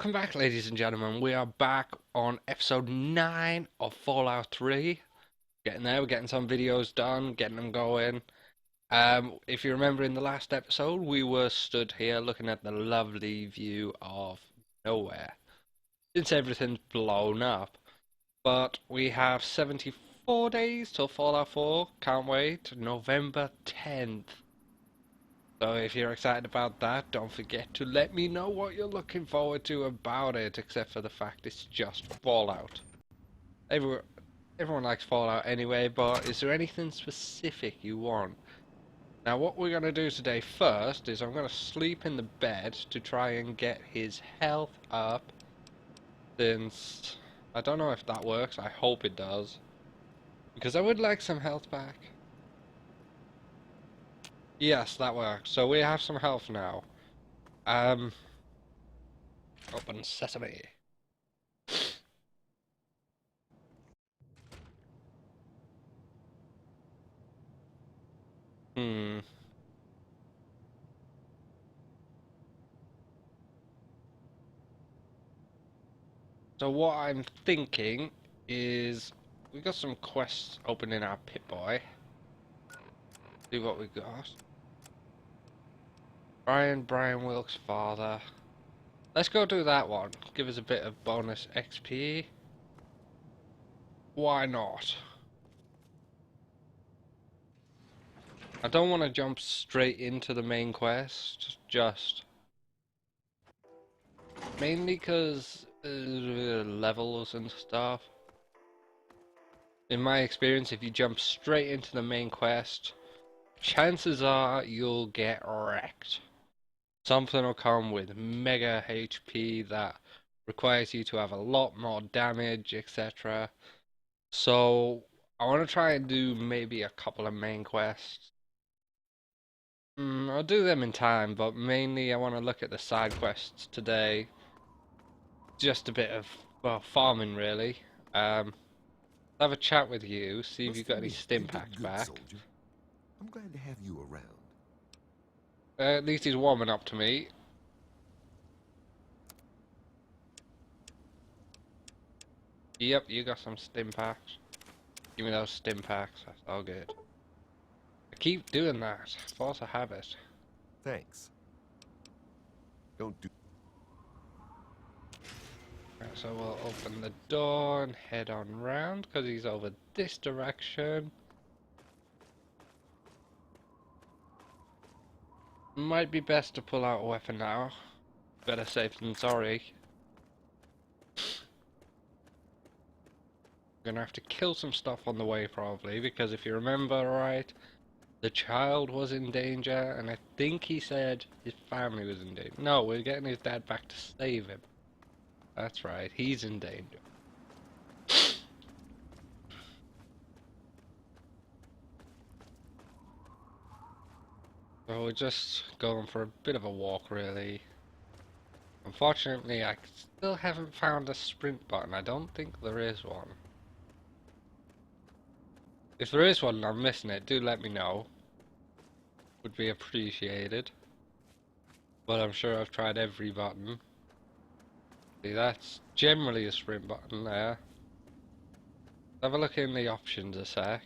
Welcome back, ladies and gentlemen. We are back on episode 9 of Fallout 3. Getting there, we're getting some videos done, getting them going. If you remember in the last episode, we were stood here looking at the lovely view of nowhere. Since everything's blown up. But we have 74 days till Fallout 4. Can't wait. November 10th. So if you're excited about that, don't forget to let me know what you're looking forward to about it, except for the fact it's just Fallout. Everyone likes Fallout anyway, but is there anything specific you want? Now what we're going to do today first is I'm going to sleep in the bed to try and get his health up, since I don't know if that works. I hope it does, because I would like some health back. Yes, that works. So we have some health now. Open sesame. Hmm. So what I'm thinking is we got some quests open in our Pip-Boy. See what we got. Brian Wilkes' father. Let's go do that one. Give us a bit of bonus XP. Why not? I don't want to jump straight into the main quest, just mainly because levels and stuff. In my experience, if you jump straight into the main quest, chances are you'll get wrecked. Something will come with mega HP that requires you to have a lot more damage, etc. So I want to try and do maybe a couple of main quests. I'll do them in time, but mainly I want to look at the side quests today. Just a bit of, well, farming really. Have a chat with you, see if you've got any stim packs back. Soldier. I'm glad to have you around. At least he's warming up to me. Yep, you got some stim packs. Give me those stim packs, that's all good. I keep doing that, force a habit. Thanks. Don't do. Right, so we'll open the door and head on round, because he's over this direction. Might be best to pull out a weapon now. Better safe than sorry. Gonna have to kill some stuff on the way probably, because if you remember right, the child was in danger, and I think he said his family was in danger. No, we're getting his dad back to save him. That's right, he's in danger. So we're just going for a bit of a walk really. Unfortunately, I still haven't found a sprint button. I don't think there is one. If there is one and I'm missing it, do let me know. Would be appreciated. But I'm sure I've tried every button. See, that's generally a sprint button there. Have a look in the options a sec.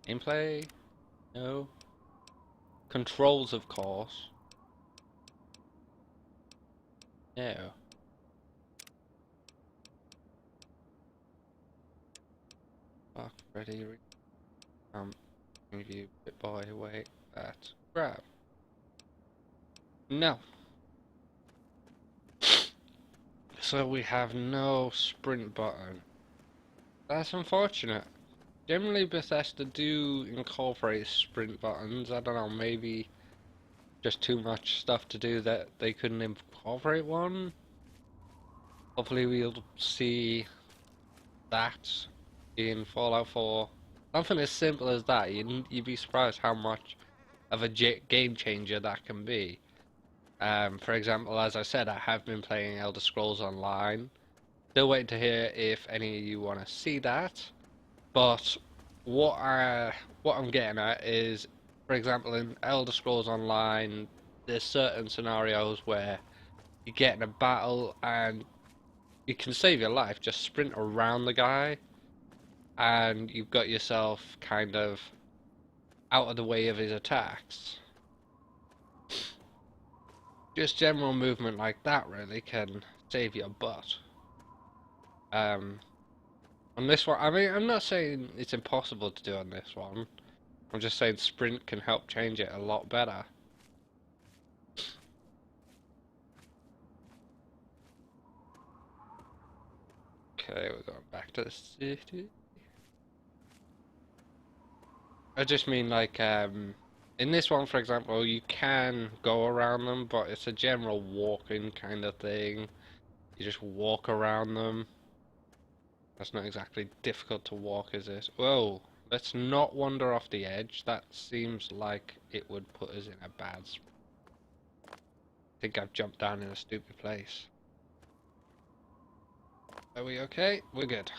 Gameplay? No. Controls, of course. No. Fuck, ready. Review Pip-Boy, wait, that's grab. No. So we have no sprint button. That's unfortunate. Generally Bethesda do incorporate sprint buttons. I don't know, maybe just too much stuff to do that they couldn't incorporate one. Hopefully we'll see that in Fallout 4. Something as simple as that, you'd be surprised how much of a game changer that can be. For example, as I said, I have been playing Elder Scrolls Online, Still waiting to hear if any of you want to see that. But what I what I'm getting at is, for example, in Elder Scrolls Online, there's certain scenarios where you get in a battle and you can save your life. Just sprint around the guy, and you've got yourself kind of out of the way of his attacks. Just general movement like that really can save your butt. Um, on this one, I mean, I'm not saying it's impossible to do on this one. I'm just saying sprint can help change it a lot better. Okay, we're going back to the city. I just mean like, in this one, for example, you can go around them, but it's a general walking kind of thing. You just walk around them. That's not exactly difficult to walk, is it? Whoa, let's not wander off the edge. That seems like it would put us in a bad spot. I think I've jumped down in a stupid place. Are we okay? We're good.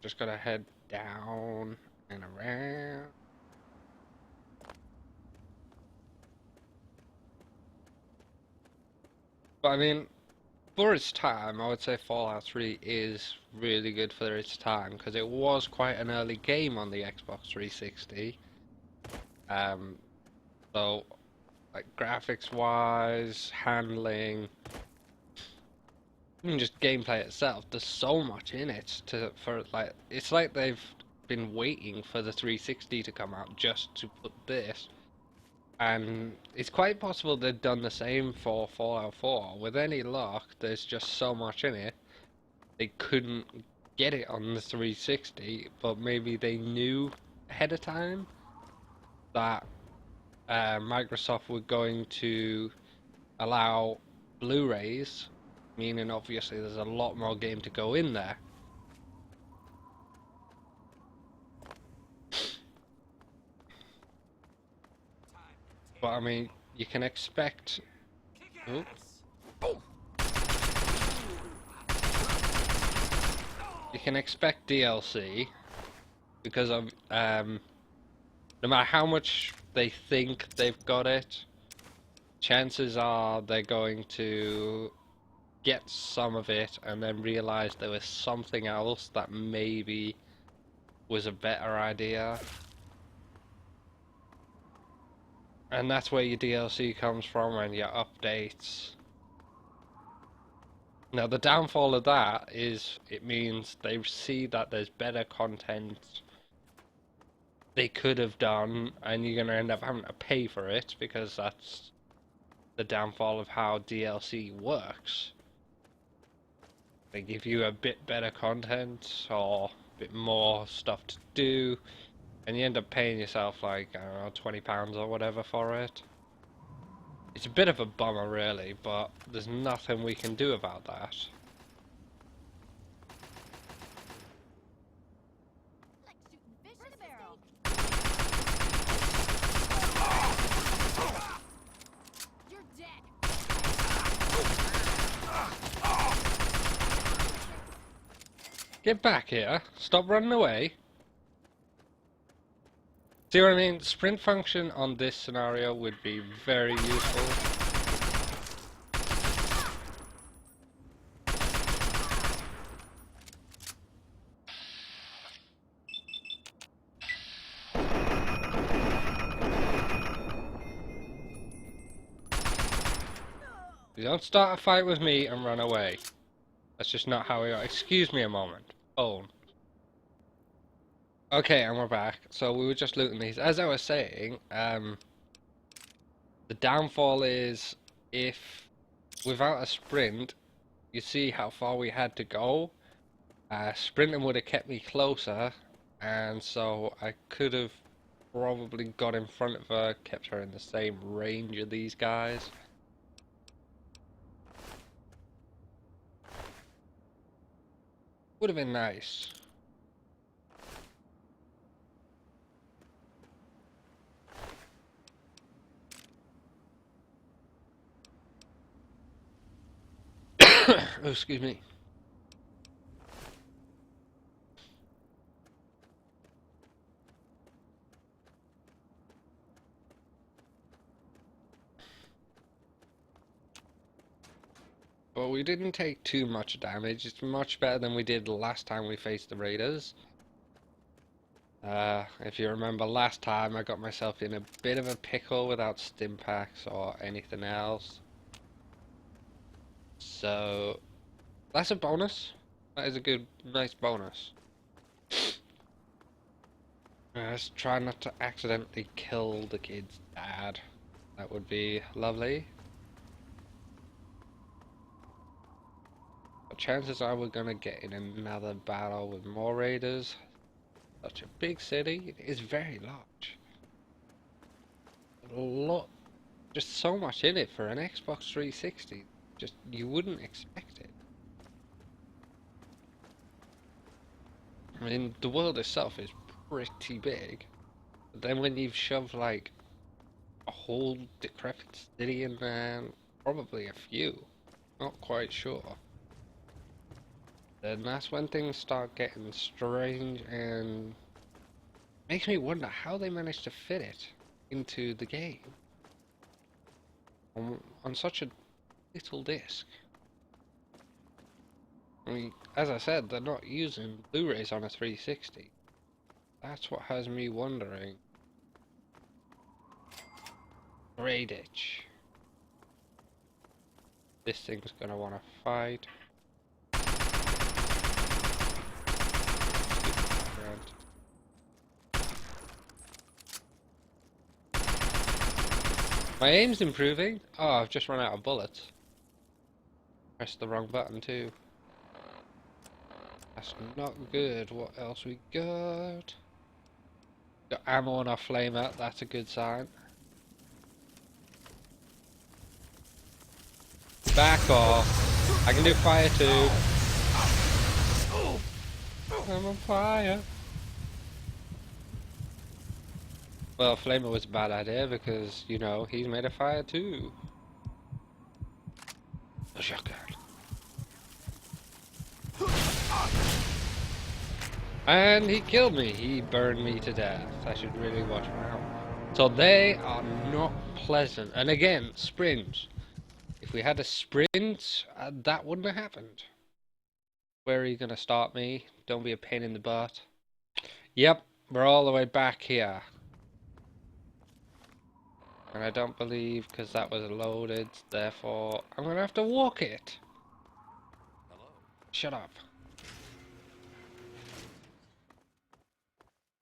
Just gotta head down and around. But I mean, for its time, I would say Fallout 3 is really good for its time because it was quite an early game on the Xbox 360. Um, so like graphics wise, handling, even just gameplay itself, there's so much in it for like it's like they've been waiting for the 360 to come out just to put this. And it's quite possible they've done the same for Fallout 4. With any luck, there's just so much in it. They couldn't get it on the 360, but maybe they knew ahead of time that Microsoft were going to allow Blu-rays, meaning obviously there's a lot more game to go in there. But I mean, you can expect. Oh, you can expect DLC because of no matter how much they think they've got it, chances are they're going to get some of it and then realize there was something else that maybe was a better idea. And that's where your DLC comes from and your updates. Now the downfall of that is it means they see that there's better content they could have done and you're going to end up having to pay for it because that's the downfall of how DLC works. They give you a bit better content or a bit more stuff to do and you end up paying yourself like, I don't know, £20 or whatever for it. It's a bit of a bummer really, but there's nothing we can do about that. Like shooting fish in a barrel. You're dead. Get back here. Stop running away. See what I mean? Sprint function on this scenario would be very useful. You don't start a fight with me and run away. That's just not how we are. Excuse me a moment. Phone. Okay, and we're back. So we were just looting these. As I was saying, the downfall is if without a sprint, you see how far we had to go. Sprinting would have kept me closer, and so I could have probably got in front of her, kept her in the same range of these guys. Would have been nice. Oh, excuse me. Well, we didn't take too much damage. It's much better than we did the last time we faced the Raiders. If you remember last time, I got myself in a bit of a pickle without stim packs or anything else. So, that's a bonus. That is a good, nice bonus. Let's try not to accidentally kill the kid's dad. That would be lovely. But chances are we're gonna get in another battle with more raiders. Such a big city. It is very large. A lot, just so much in it for an Xbox 360. Just, you wouldn't expect it. I mean, the world itself is pretty big. But then when you've shoved like a whole decrepit city in there, probably a few, not quite sure. Then that's when things start getting strange and makes me wonder how they managed to fit it into the game on such a little disc. I mean, as I said, they're not using Blu-rays on a 360. That's what has me wondering. Great itch. This thing's gonna wanna fight. My aim's improving. Oh, I've just run out of bullets. Pressed the wrong button too. That's not good. What else we got? Got ammo on our flamer. That's a good sign. Back off. I can do fire too. I'm on fire. Well, flamer was a bad idea because, you know, he's made of fire too. A shotgun. And he killed me. He burned me to death. I should really watch my out. So they are not pleasant. And again, sprints. If we had a sprint, that wouldn't have happened. Where are you going to start me? Don't be a pain in the butt. Yep, we're all the way back here. And I don't believe, because that was loaded, therefore I'm going to have to walk it. Hello. Shut up.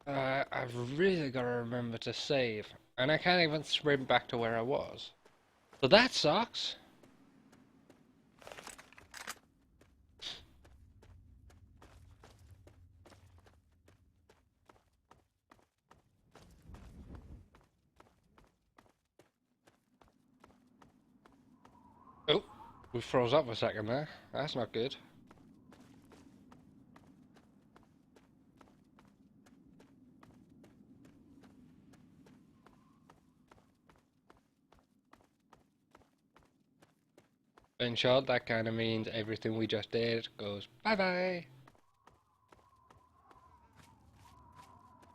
I've really got to remember to save. And I can't even sprint back to where I was. So that sucks. Oh, we froze up for a second there. That's not good. In short, that kind of means everything we just did goes bye-bye.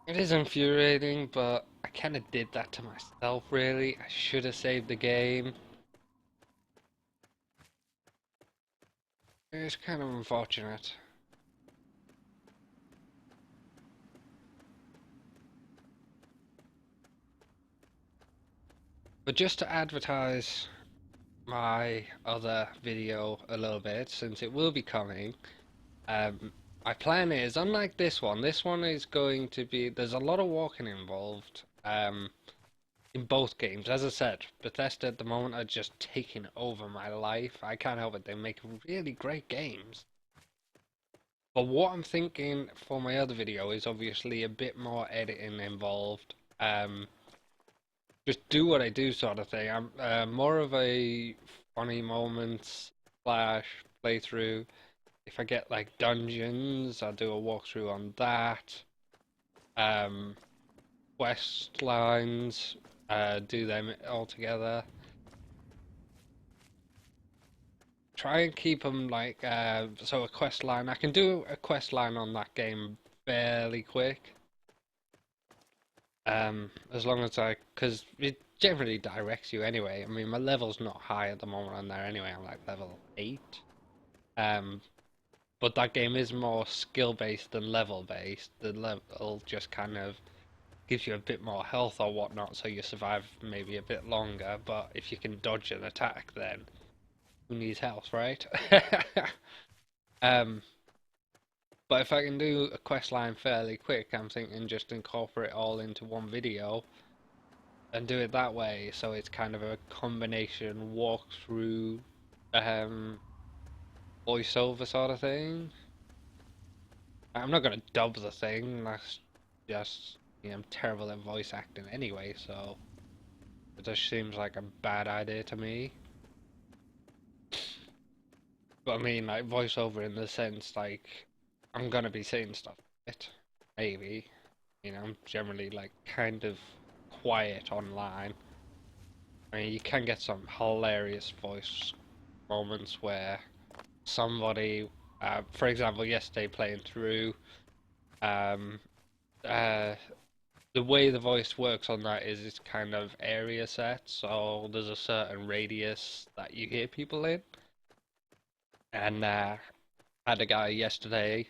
It is infuriating, but I kind of did that to myself, really. I should have saved the game. It's kind of unfortunate. But just to advertise my other video a little bit, since it will be coming, my plan is, unlike this one is going to be, there's a lot of walking involved, in both games. As I said, Bethesda at the moment are just taking over my life. I can't help it, they make really great games. But what I'm thinking for my other video is obviously a bit more editing involved. Just do what I do sort of thing. I'm more of a funny moments slash playthrough. If I get like dungeons, I'll do a walkthrough on that. Quest lines, do them all together. try and keep them like so a quest line. I can do a quest line on that game fairly quick. As long as because it generally directs you anyway. I mean, my level's not high at the moment on there anyway. I'm like level 8. Um, but that game is more skill based than level based. The level just kind of gives you a bit more health or whatnot, so you survive maybe a bit longer. But if you can dodge an attack, then who needs health, right? um, but if I can do a quest line fairly quick, I'm thinking just incorporate it all into one video and do it that way. So it's kind of a combination walkthrough, voiceover sort of thing. I'm not gonna dub the thing. That's just I'm terrible at voice acting anyway, so it just seems like a bad idea to me. But I mean, like voiceover in the sense like I'm gonna be saying stuff. It maybe I'm generally like kind of quiet online. I mean, you can get some hilarious voice moments where somebody, for example, yesterday playing through, um, uh, the way the voice works on that is it's kind of area set, so there's a certain radius that you hear people in. And had a guy yesterday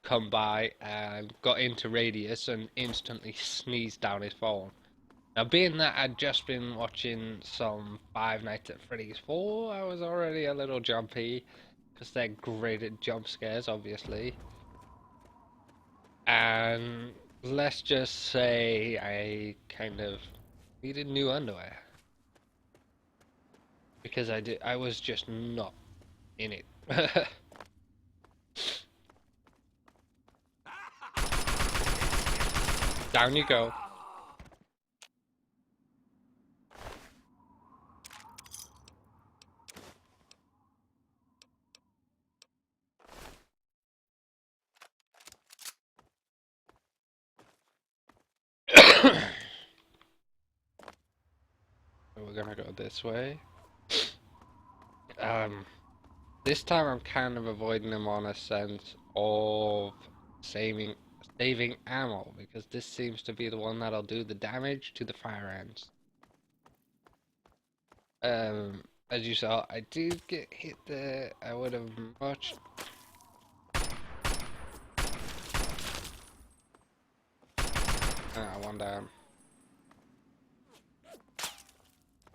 come by and got into radius and instantly sneezed down his phone. Now, being that I'd just been watching some Five Nights at Freddy's 4, I was already a little jumpy because they're great at jump scares, obviously. And let's just say I kind of needed new underwear because I was just not in it. Down you go. We're gonna go this way. Um, this time I'm kind of avoiding them on a sense of saving saving ammo because this seems to be the one that'll do the damage to the fire ants. As you saw, I did get hit there. I would have much. One down.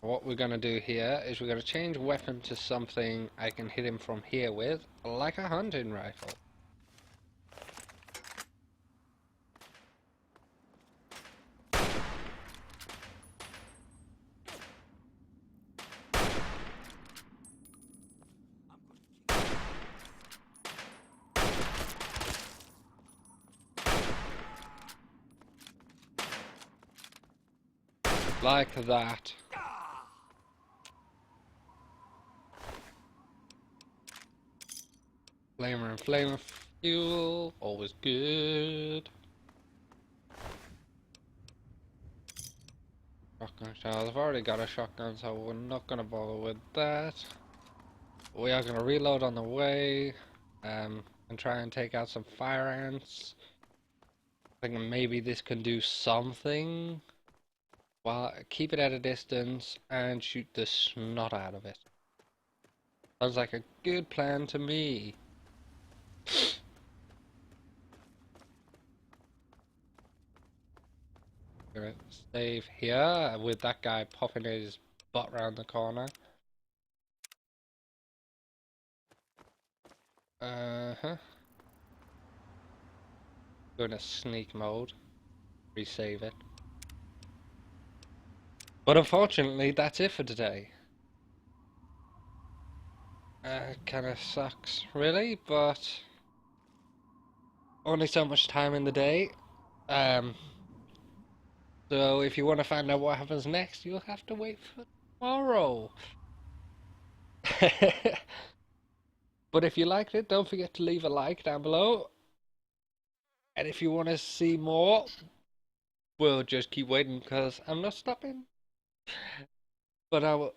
What we're gonna do here is we're gonna change weapon to something I can hit him from here with, like a hunting rifle. Like that. Flamer and flamer fuel, always good. Shotgun shells. I've already got a shotgun, so we're not gonna bother with that. We are gonna reload on the way, and try and take out some fire ants. Thinking maybe this can do something. Well, keep it at a distance and shoot the snot out of it. Sounds like a good plan to me. Gonna save here with that guy popping his butt round the corner. Uh-huh. Go into sneak mode. Resave it. But unfortunately, that's it for today. Kinda sucks, really, but only so much time in the day. So if you want to find out what happens next, you'll have to wait for tomorrow. But if you liked it, don't forget to leave a like down below. And if you want to see more, we'll just keep waiting because I'm not stopping. But I will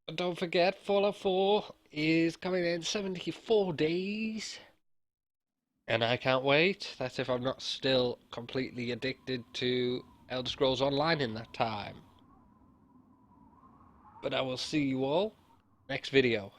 And don't forget, Fallout 4 is coming in 74 days. And I can't wait. That's if I'm not still completely addicted to Elder Scrolls Online in that time. But I will see you all next video.